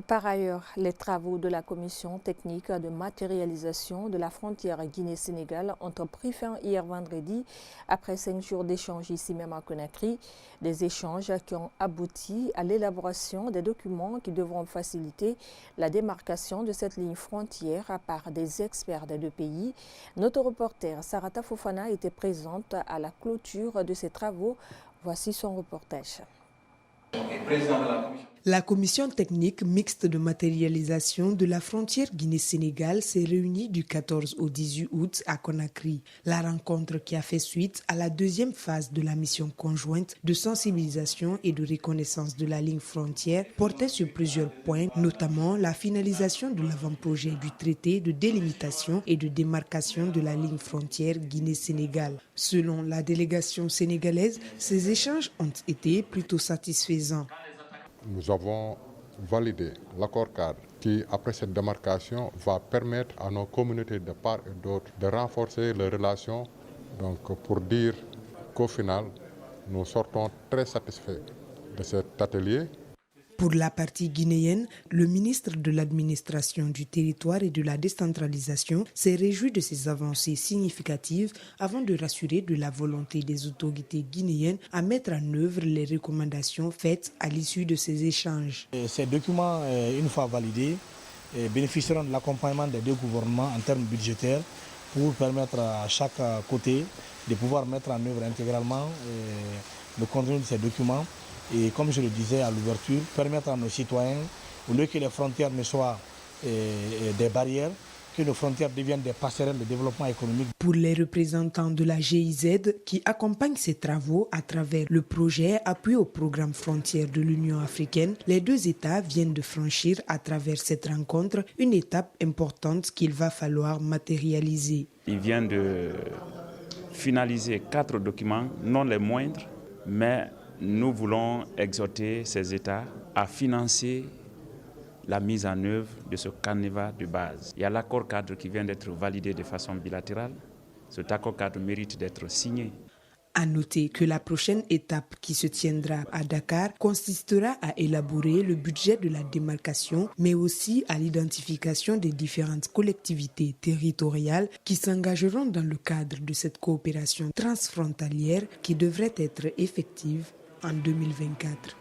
Par ailleurs, les travaux de la commission technique de matérialisation de la frontière Guinée-Sénégal ont pris fin hier vendredi après 5 jours d'échanges ici même à Conakry. Des échanges qui ont abouti à l'élaboration des documents qui devront faciliter la démarcation de cette ligne frontière par des experts des deux pays. Notre reporter Sarata Fofana était présente à la clôture de ces travaux. Voici son reportage. La commission technique mixte de matérialisation de la frontière Guinée-Sénégal s'est réunie du 14 au 18 août à Conakry. La rencontre qui a fait suite à la deuxième phase de la mission conjointe de sensibilisation et de reconnaissance de la ligne frontière portait sur plusieurs points, notamment la finalisation de l'avant-projet du traité de délimitation et de démarcation de la ligne frontière Guinée-Sénégal. Selon la délégation sénégalaise, ces échanges ont été plutôt satisfaisants. Nous avons validé l'accord cadre qui, après cette démarcation, va permettre à nos communautés de part et d'autre de renforcer les relations. Donc, pour dire qu'au final, nous sortons très satisfaits de cet atelier. Pour la partie guinéenne, le ministre de l'administration du territoire et de la décentralisation s'est réjoui de ces avancées significatives avant de rassurer de la volonté des autorités guinéennes à mettre en œuvre les recommandations faites à l'issue de ces échanges. Ces documents, une fois validés, bénéficieront de l'accompagnement des deux gouvernements en termes budgétaires pour permettre à chaque côté de pouvoir mettre en œuvre intégralement le contenu de ces documents. Et comme je le disais à l'ouverture, permettre à nos citoyens, au lieu que les frontières ne soient des barrières, que nos frontières deviennent des passerelles de développement économique. Pour les représentants de la GIZ qui accompagnent ces travaux à travers le projet appuyé au programme frontière de l'Union africaine, les deux États viennent de franchir à travers cette rencontre une étape importante qu'il va falloir matérialiser. Il vient de finaliser 4 documents, non les moindres, mais nous voulons exhorter ces États à financer la mise en œuvre de ce canevas de base. Il y a l'accord cadre qui vient d'être validé de façon bilatérale. Cet accord cadre mérite d'être signé. À noter que la prochaine étape qui se tiendra à Dakar consistera à élaborer le budget de la démarcation, mais aussi à l'identification des différentes collectivités territoriales qui s'engageront dans le cadre de cette coopération transfrontalière qui devrait être effective en 2024.